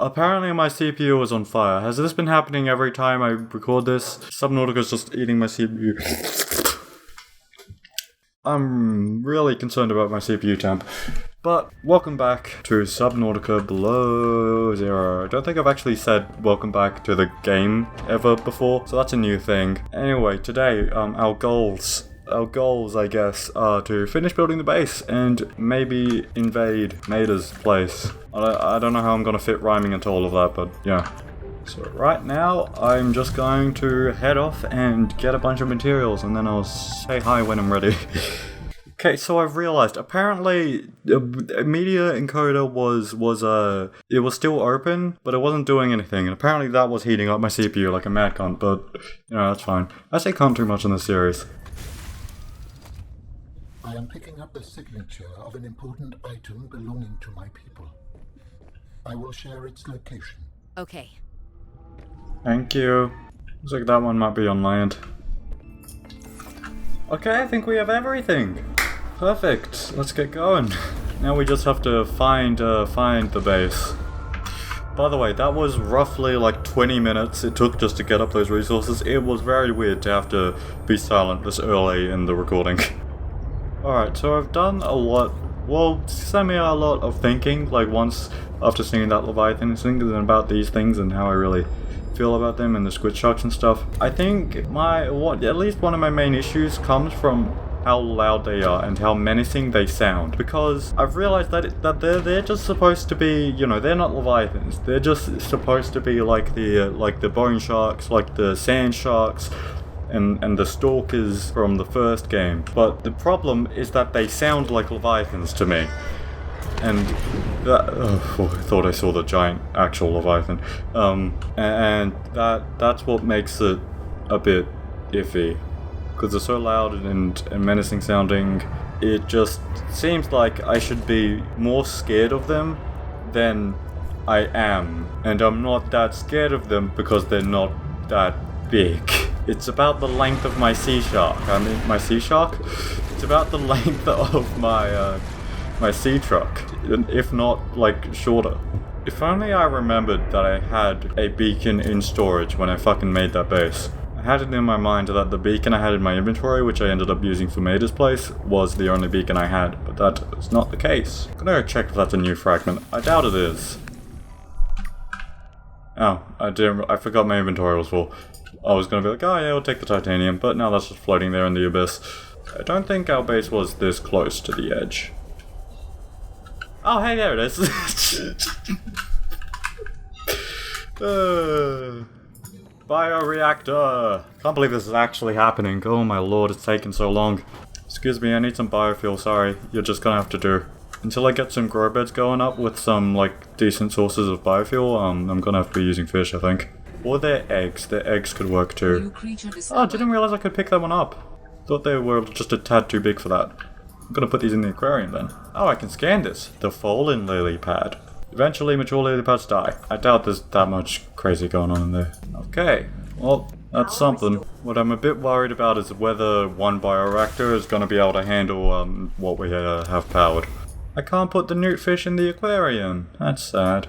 Apparently my CPU is on fire. Has this been happening every time I record this? Subnautica's just eating my CPU. I'm really concerned about my CPU temp. But welcome back to Subnautica Below Zero. I don't think I've actually said welcome back to the game ever before, so that's a new thing. Anyway, today, our goals, I guess, are to finish building the base and maybe invade Maida's place. I don't know how I'm gonna fit rhyming into all of that, but yeah. So right now, I'm just going to head off and get a bunch of materials, and then I'll say hi when I'm ready. Okay, so I've realized, apparently, media encoder was still open, but it wasn't doing anything, and apparently that was heating up my CPU like a mad cunt, but, you know, that's fine. I say cunt too much in this series. I am picking up the signature of an important item belonging to my people. I will share its location. Okay. Thank you. Looks like that one might be on land. Okay, I think we have everything. Perfect. Let's get going. Now we just have to find the base. By the way, that was roughly like 20 minutes it took just to get up those resources. It was very weird to have to be silent this early in the recording. Alright, so I've done a lot, well, a lot of thinking, like once after seeing that Leviathan thing about these things and how I really feel about them and the squid sharks and stuff. I think at least one of my main issues comes from how loud they are and how menacing they sound, because I've realized that they're just supposed to be, you know, they're not Leviathans. They're just supposed to be like the bone sharks, like the sand sharks, and the stalkers from the first game. But the problem is that they sound like Leviathans to me. And that, I thought I saw the giant actual Leviathan. And that's what makes it a bit iffy. Because they're so loud and menacing sounding, it just seems like I should be more scared of them than I am. And I'm not that scared of them because they're not that big. It's about the length of my sea shark. It's about the length of my sea truck, if not like shorter. If only I remembered that I had a beacon in storage when I fucking made that base. I had it in my mind that the beacon I had in my inventory, which I ended up using for Maida's place, was the only beacon I had, but that is not the case. I'm gonna check if that's a new fragment. I doubt it is. Oh, I forgot my inventory was full. I was gonna be like, oh yeah, we'll take the titanium, but now that's just floating there in the abyss. I don't think our base was this close to the edge. Oh, hey, there it is. Bioreactor. Can't believe this is actually happening. Oh my lord, it's taken so long. Excuse me, I need some biofuel, sorry. You're just gonna have to do. Until I get some grow beds going up with some, like, decent sources of biofuel, I'm gonna have to be using fish, I think. Or their eggs. Their eggs could work too. Oh, I didn't realize I could pick that one up. Thought they were just a tad too big for that. I'm gonna put these in the aquarium then. Oh, I can scan this. The fallen lily pad. Eventually, mature lily pads die. I doubt there's that much crazy going on in there. Okay, well, that's something. What I'm a bit worried about is whether one bioreactor is gonna be able to handle what we have powered. I can't put the newt fish in the aquarium. That's sad.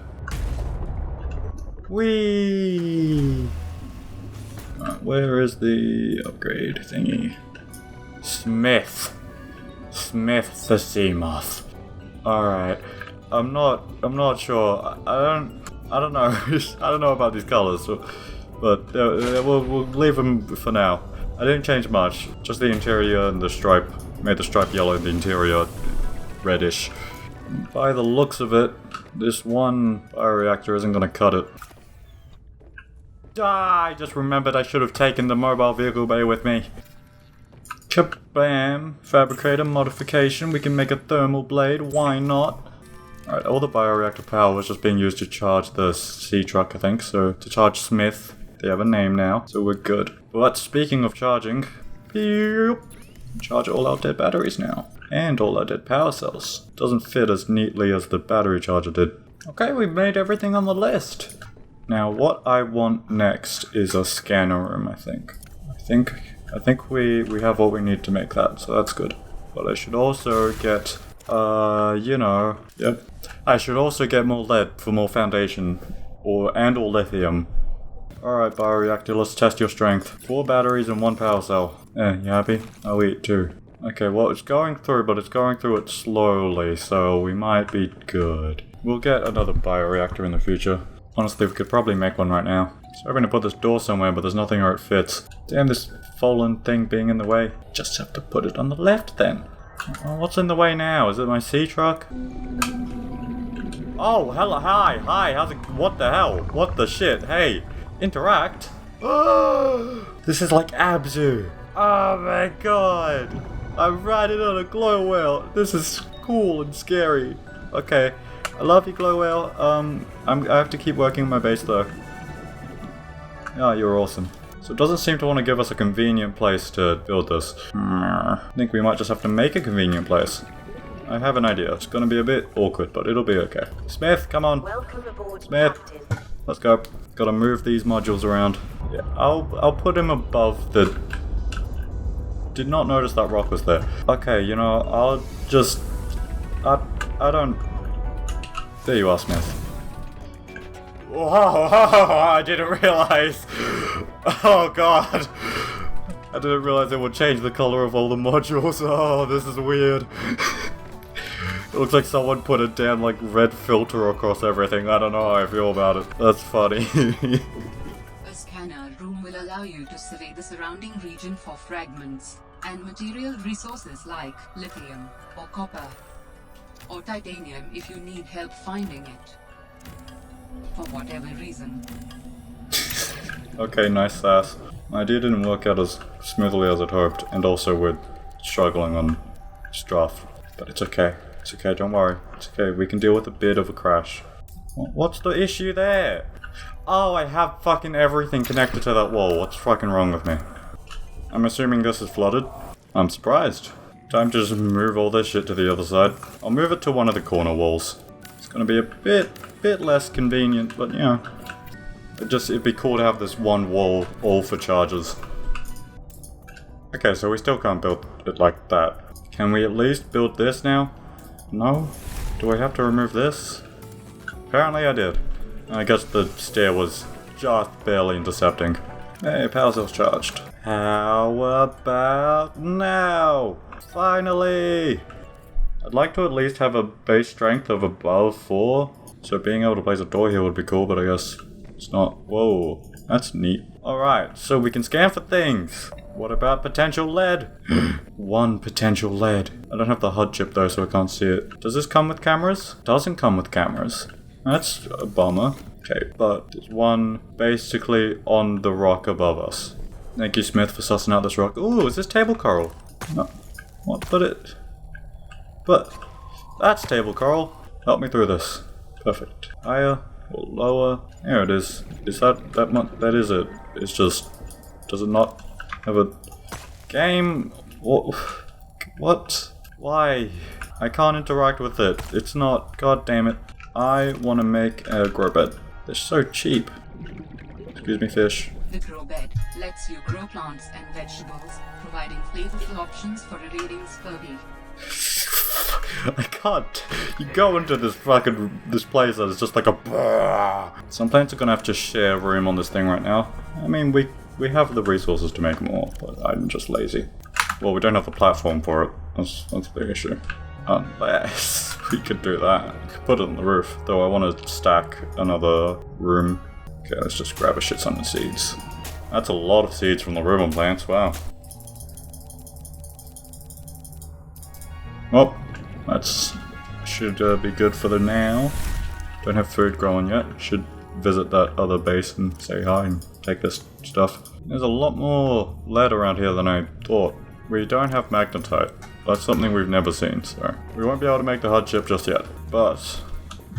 Whee! Right, where is the upgrade thingy? Smith the sea moth. Alright. I'm not sure. I don't know. I don't know about these colors, but we'll leave them for now. I didn't change much. Just the interior and the stripe. Made the stripe yellow and the interior reddish. By the looks of it, this one bioreactor isn't gonna cut it. I just remembered I should have taken the mobile vehicle bay with me. Kabam! Fabricator modification. We can make a thermal blade. Why not? Alright, all the bioreactor power was just being used to charge the sea truck, I think. So, to charge Smith. They have a name now, so we're good. But speaking of charging, charge all our dead batteries now. And all our dead power cells. Doesn't fit as neatly as the battery charger did. Okay, we've made everything on the list. Now, what I want next is a scanner room, I think. I think we have what we need to make that, so that's good. But I should also get, I should also get more lead for more foundation or lithium. Alright, bioreactor, let's test your strength. 4 batteries and 1 power cell. You happy? I'll eat 2. Okay, well, it's going through, but it's going through it slowly, so we might be good. We'll get another bioreactor in the future. Honestly, we could probably make one right now. So I'm going to put this door somewhere, but there's nothing where it fits. Damn this fallen thing being in the way. Just have to put it on the left then. Oh, what's in the way now? Is it my sea truck? Oh, hello, hi, how's it, what the hell? What the shit? Hey, interact? This is like Abzu. Oh my god. I'm riding on a glow whale. This is cool and scary. Okay, I love you, glow whale. I have to keep working on my base though. Oh, you're awesome. So it doesn't seem to want to give us a convenient place to build this. I think we might just have to make a convenient place. I have an idea. It's gonna be a bit awkward, but it'll be okay. Smith, come on. Welcome aboard, Smith, Captain. let's go. Gotta move these modules around. Yeah, I'll put him above the... Did not notice that rock was there. Okay, you know, I'll just... I don't... There you are, Smith. Whoa, I didn't realize. Oh god. I didn't realize it would change the color of all the modules. Oh, this is weird. It looks like someone put a damn like red filter across everything. I don't know how I feel about it. That's funny. A scanner room will allow you to survey the surrounding region for fragments and material resources like lithium or copper or titanium if you need help finding it. For whatever reason. Okay, nice sass. My idea didn't work out as smoothly as I'd hoped, and also we're struggling on stuff. But it's okay. It's okay, don't worry. It's okay, we can deal with a bit of a crash. What's the issue there? Oh, I have fucking everything connected to that wall. What's fucking wrong with me? I'm assuming this is flooded. I'm surprised. Time to just move all this shit to the other side. I'll move it to one of the corner walls. It's gonna be a bit less convenient, but yeah. It'd be cool to have this one wall all for chargers. Okay, so we still can't build it like that. Can we at least build this now? No? Do I have to remove this? Apparently I did. I guess the stair was just barely intercepting. Hey, power cell's charged. How about now? Finally! I'd like to at least have a base strength of above 4. So being able to place a door here would be cool, but I guess it's not. Whoa, that's neat. Alright, so we can scan for things. What about potential lead? 1 potential lead. I don't have the HUD chip though, so I can't see it. Does this come with cameras? Doesn't come with cameras. That's a bummer. Okay, but there's 1 basically on the rock above us. Thank you, Smith, for sussing out this rock. Ooh, is this table coral? No. What? But that's table coral. Help me through this. Perfect. Higher or lower? There it is. Is that is it? It's just... Does it not have a... Game? What? Why? I can't interact with it. It's not... God damn it. I want to make a grow bed. They're so cheap. Excuse me, fish. The grow bed lets you grow plants and vegetables, providing flavorful options for irradiating scurvy. I can't. You go into this place and it's just like a... Some plants are gonna have to share room on this thing right now. I mean, we have the resources to make more, but I'm just lazy. Well, we don't have the platform for it. That's the issue. Unless we could do that. Put it on the roof, though I want to stack another room. Okay, let's just grab a shit ton of seeds. That's a lot of seeds from the ribbon plants, wow. Well, that should be good for the now. Don't have food growing yet. Should visit that other base and say hi and take this stuff. There's a lot more lead around here than I thought. We don't have magnetite. That's something we've never seen, so we won't be able to make the HUD chip just yet. But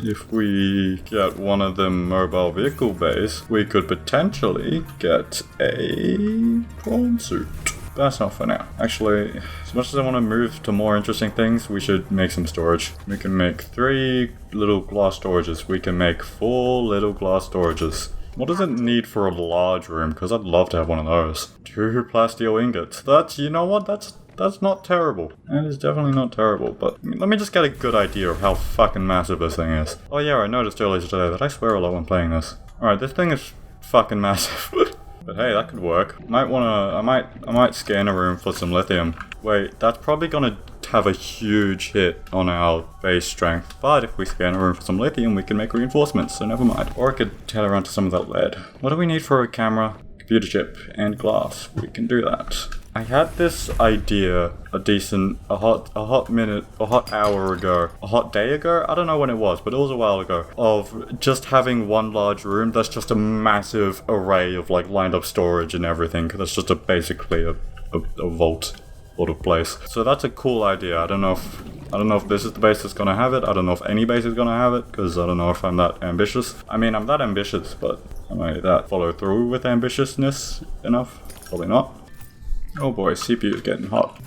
if we get one of them mobile vehicle base, we could potentially get a prawn suit. That's not for now. Actually, as much as I want to move to more interesting things, we should make some storage. We can make 3 little glass storages. We can make 4 little glass storages. What does it need for a large room? Because I'd love to have one of those. 2 plasteel ingots. That's, you know what? That's That's not terrible. That is definitely not terrible, but let me just get a good idea of how fucking massive this thing is. Oh yeah, I noticed earlier today that I swear a lot when playing this. Alright, this thing is fucking massive. But hey, that could work. I might scan a room for some lithium. Wait, that's probably gonna have a huge hit on our base strength. But if we scan a room for some lithium, we can make reinforcements, so never mind. Or I could head around to some of that lead. What do we need for a camera? Computer chip and glass. We can do that. I had this idea a hot hour ago, a hot day ago, I don't know when it was, but it was a while ago, of just having one large room that's just a massive array of like lined up storage and everything. That's just basically a vault sort of place. So that's a cool idea. I don't know if this is the base that's gonna have it. I don't know if any base is gonna have it, because I don't know if I'm that ambitious. I mean, I'm that ambitious, but am I that follow through with ambitiousness enough? Probably not. Oh boy, CPU is getting hot.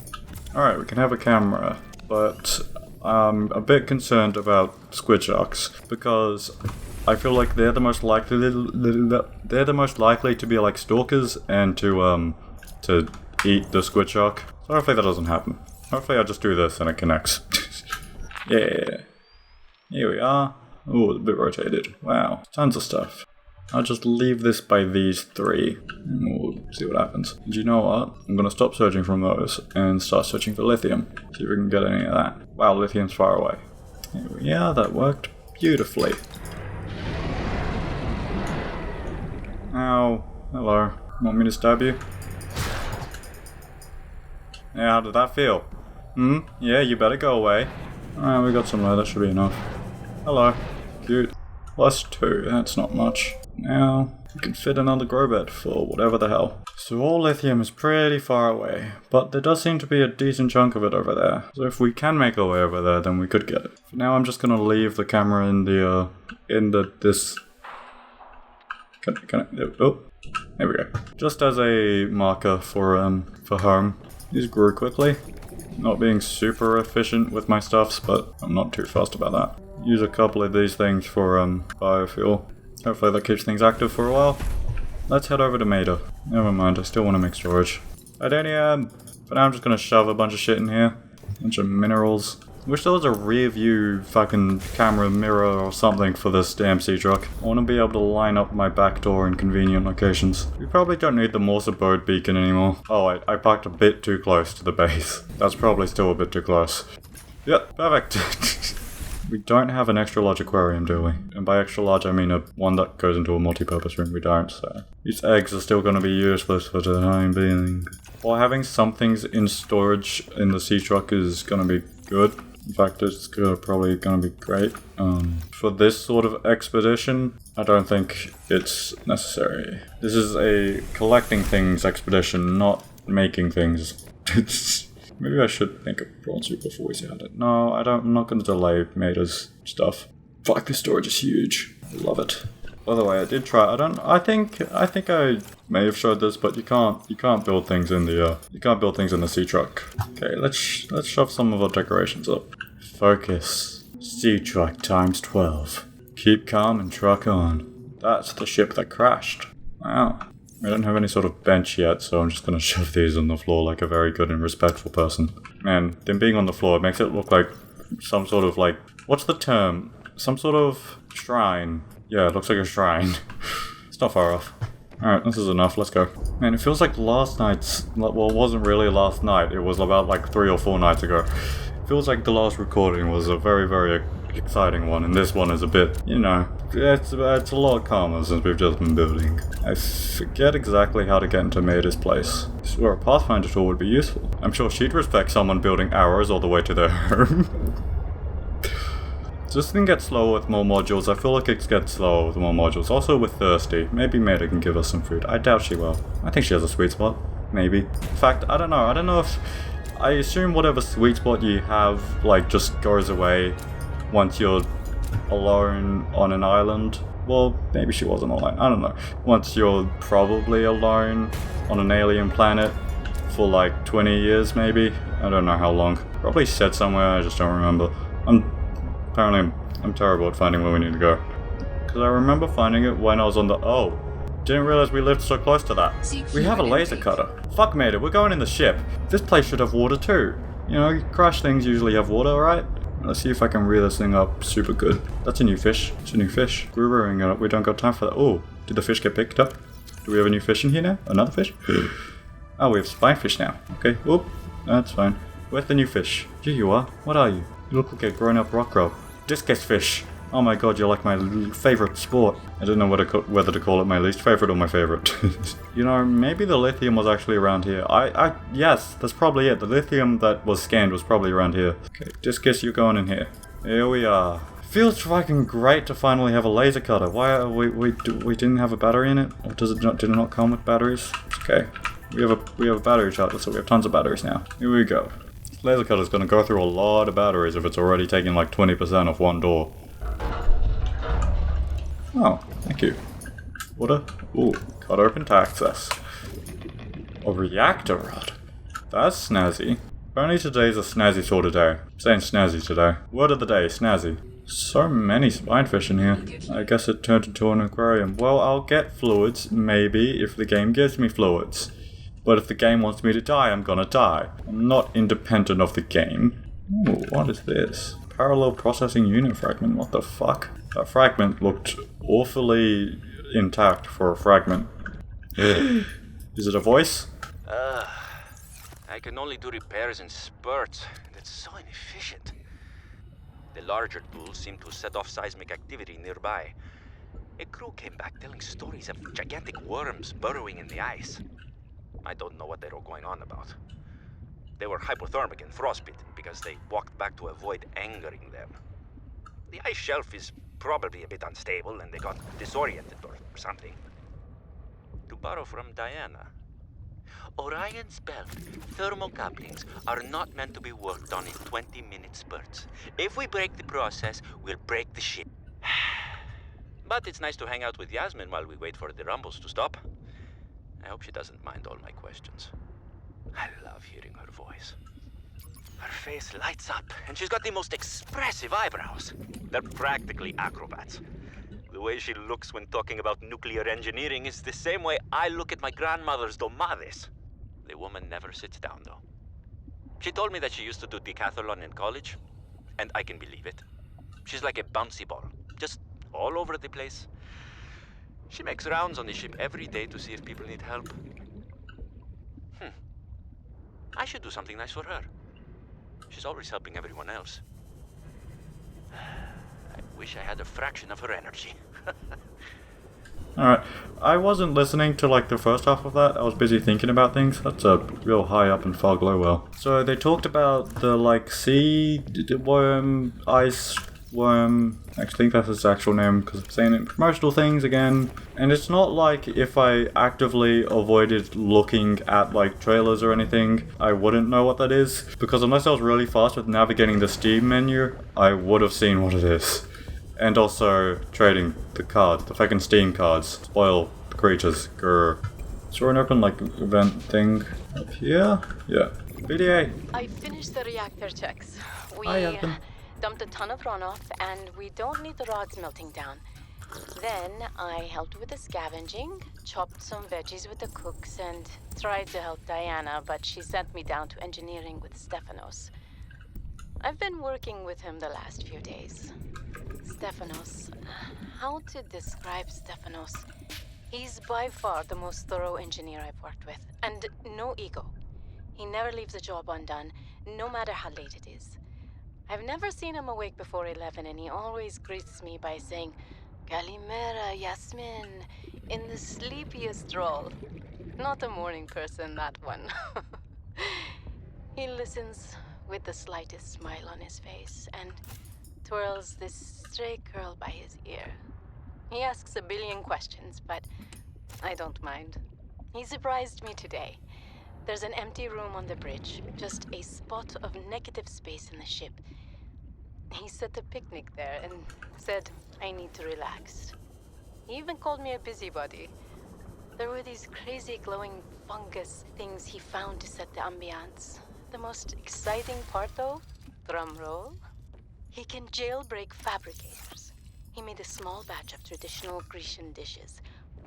Alright, we can have a camera, but I'm a bit concerned about squid sharks, because I feel like they're the most likely to be like stalkers and to eat the squid shark. So hopefully that doesn't happen. Hopefully I just do this and it connects. Yeah. Here we are. Oh, it's a bit rotated. Wow, tons of stuff. I'll just leave this by these three, and we'll see what happens. And you know what? I'm gonna stop searching from those and start searching for lithium. See if we can get any of that. Wow, lithium's far away. Yeah, that worked beautifully. Ow. Hello. Want me to stab you? Yeah, how did that feel? Yeah, you better go away. Alright, we got some lead, that should be enough. Hello. Cute. +2, that's not much. Now, we can fit another grow bed for whatever the hell. So all lithium is pretty far away, but there does seem to be a decent chunk of it over there. So if we can make our way over there, then we could get it. For now, I'm just gonna leave the camera in this... Can I, oh, there we go. Just as a marker for home. These grew quickly. Not being super efficient with my stuffs, but I'm not too fussed about that. Use a couple of these things for biofuel. Hopefully that keeps things active for a while. Let's head over to Maida. Never mind, I still want to make storage. Titanium! For now I'm just gonna shove a bunch of shit in here. Bunch of minerals. Wish there was a rear view fucking camera mirror or something for this damn sea truck. I want to be able to line up my back door in convenient locations. We probably don't need the Morse abode beacon anymore. Oh wait, I parked a bit too close to the base. That's probably still a bit too close. Yep, perfect. We don't have an extra large aquarium, do we? And by extra large I mean one that goes into a multi-purpose room. We don't, so... These eggs are still going to be useless for the time being. While having some things in storage in the sea truck is going to be good. In fact, it's probably going to be great. For this sort of expedition, I don't think it's necessary. This is a collecting things expedition, not making things. Maybe I should make a prawn soup before we start it. No, I'm not going to delay Maida's stuff. Fuck, this storage is huge. I love it. By the way, I did try. I think I may have showed this, but you can't build things in the sea truck. Okay, let's shove some of our decorations up. Focus. Sea truck times 12. Keep calm and truck on. That's the ship that crashed. Wow. I don't have any sort of bench yet, so I'm just gonna shove these on the floor like a very good and respectful person. Man, them being on the floor, it makes it look like some sort of like, what's the term? Some sort of shrine. Yeah, it looks like a shrine. It's not far off. Alright, this is enough, let's go. Man, it feels like last night's, well, it wasn't really last night, it was about like 3 or 4 nights ago. It feels like the last recording was a very, very exciting one, and this one is a bit, you know, it's a lot calmer since we've just been building. I forget exactly how to get into Maida's place. I swear a Pathfinder tool would be useful. I'm sure she'd respect someone building arrows all the way to their home. This thing gets slower with more modules. I feel like it gets slower with more modules. Also with Thirsty. Maybe Maida can give us some food. I doubt she will. I think she has a sweet spot. Maybe. In fact, I don't know. I don't know if... I assume whatever sweet spot you have, like, just goes away once you're alone on an island. Well, maybe she wasn't alone. I don't know. Once you're probably alone on an alien planet for like 20 years, maybe. I don't know how long. Probably said somewhere, I just don't remember. Apparently, I'm terrible at finding where we need to go. Because I remember finding it when I was on the... Oh. Didn't realize we lived so close to that. We have a laser cutter. Fuck mate, we're going in the ship. This place should have water too. You know, crash things usually have water, right? Let's see if I can reel this thing up super good. That's a new fish. It's a new fish. We're rearing it up. We don't got time for that. Oh, did the fish get picked up? Do we have a new fish in here now? Another fish? Oh, we have spinefish now. Okay, oop. That's fine. Where's the new fish? Here you are. What are you? You look like a grown-up rock crow. Discus fish. Oh my god, you're like my favorite sport. I don't know whether to call it my least favorite or my favorite. You know, maybe the lithium was actually around here. Yes, that's probably it. The lithium that was scanned was probably around here. Okay, Discus, you're going in here. Here we are. Feels fucking great to finally have a laser cutter. Why are we didn't have a battery in it? Or did it not come with batteries? Okay. We have a battery charger, so we have tons of batteries now. Here we go. This laser cutter's gonna go through a lot of batteries if it's already taking like 20% off one door. Oh, thank you. Water? Ooh, cut open to access. A reactor rod. That's snazzy. Apparently today's a snazzy sort of day. I'm saying snazzy today. Word of the day, snazzy. So many spinefish in here. I guess it turned into an aquarium. Well, I'll get fluids, maybe, if the game gives me fluids. But if the game wants me to die, I'm gonna die. I'm not independent of the game. Ooh, what is this? Parallel processing unit fragment, what the fuck? That fragment looked awfully intact for a fragment. Is it a voice? I can only do repairs in spurts. That's so inefficient. The larger tools seem to set off seismic activity nearby. A crew came back telling stories of gigantic worms burrowing in the ice. I don't know what they were going on about. They were hypothermic and frostbitten because they walked back to avoid angering them. The ice shelf is probably a bit unstable and they got disoriented or something. To borrow from Diana, Orion's belt thermocouplings are not meant to be worked on in 20-minute spurts. If we break the process, we'll break the ship. But it's nice to hang out with Yasmin while we wait for the rumbles to stop. I hope she doesn't mind all my questions. I love hearing her voice. Her face lights up, and she's got the most expressive eyebrows. They're practically acrobats. The way she looks when talking about nuclear engineering is the same way I look at my grandmother's domades. The woman never sits down, though. She told me that she used to do decathlon in college, and I can believe it. She's like a bouncy ball, just all over the place. She makes rounds on the ship every day to see if people need help. I should do something nice for her. She's always helping everyone else. I wish I had a fraction of her energy. Alright, I wasn't listening to like the first half of that. I was busy thinking about things. That's a real high up in far glow well. So they talked about the like sea worm, ice worm. I think that's its actual name because I'm saying it in promotional things again. And it's not like if I actively avoided looking at like trailers or anything, I wouldn't know what that is. Because unless I was really fast with navigating the Steam menu, I would have seen what it is. And also trading the cards, the fucking Steam cards. Spoil the creatures. Grr. Is there an open like event thing up here? Yeah. VDA. I finished the reactor checks. We dumped a ton of runoff and we don't need the rods melting down. Then I helped with the scavenging, chopped some veggies with the cooks, and tried to help Diana, but she sent me down to engineering with Stefanos. I've been working with him the last few days. Stefanos. How to describe Stefanos? He's by far the most thorough engineer I've worked with, and no ego. He never leaves a job undone, no matter how late it is. I've never seen him awake before 11, and he always greets me by saying, Kalimera, Yasmin, in the sleepiest drawl. Not a morning person, that one. He listens with the slightest smile on his face and twirls this stray curl by his ear. He asks a billion questions, but I don't mind. He surprised me today. There's an empty room on the bridge, just a spot of negative space in the ship. He set a picnic there and said I need to relax. He even called me a busybody. There were these crazy glowing fungus things he found to set the ambiance. The most exciting part, though, drum roll, he can jailbreak fabricators. He made a small batch of traditional Grecian dishes,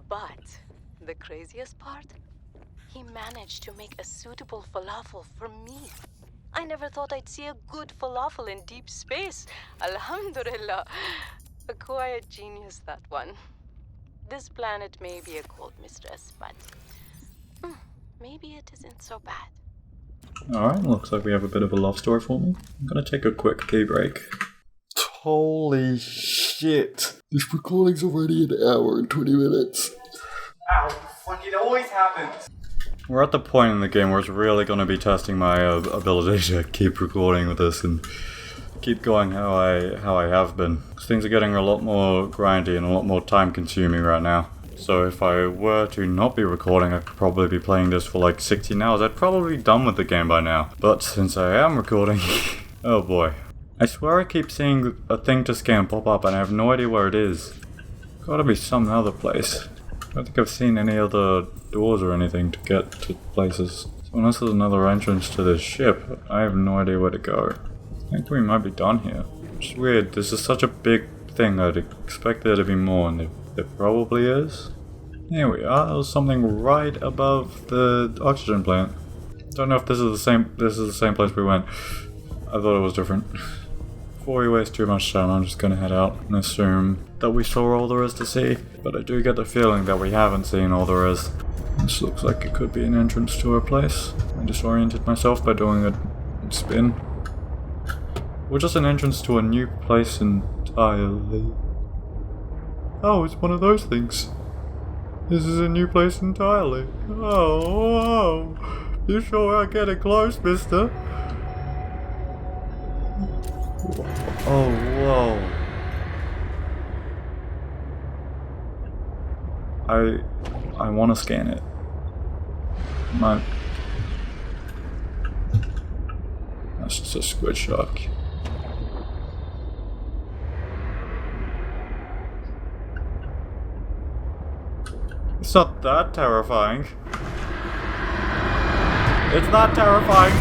But the craziest part? He managed to make a suitable falafel for me. I never thought I'd see a good falafel in deep space. Alhamdulillah. A quiet genius, that one. This planet may be a cold mistress, but maybe it isn't so bad. Alright, looks like we have a bit of a love story for me. I'm gonna take a quick pee break. Holy shit! This recording's already an hour and 20 minutes. Ow, fuck, it always happens! We're at the point in the game where it's really gonna be testing my ability to keep recording with this and keep going how I have been. Things are getting a lot more grindy and a lot more time consuming right now. So if I were to not be recording, I'd probably be playing this for like 16 hours. I'd probably be done with the game by now. But since I am recording, oh boy. I swear I keep seeing a thing to scan pop up and I have no idea where it is. Gotta be some other place. I don't think I've seen any other doors or anything to get to places. So unless there's another entrance to this ship, I have no idea where to go. I think we might be done here. It's weird, this is such a big thing, I'd expect there to be more, and there probably is. Here we are, there's something right above the oxygen plant. Don't know if this is the same place we went. I thought it was different. Before we waste too much time, I'm just gonna head out and assume that we saw all there is to see. But I do get the feeling that we haven't seen all there is. This looks like it could be an entrance to a place. I disoriented myself by doing a spin. Or just an entrance to a new place entirely. Oh, it's one of those things. This is a new place entirely. Oh, you sure are getting close, mister. Oh, whoa. I want to scan it. That's just a squid shark. It's not that terrifying. It's not terrifying.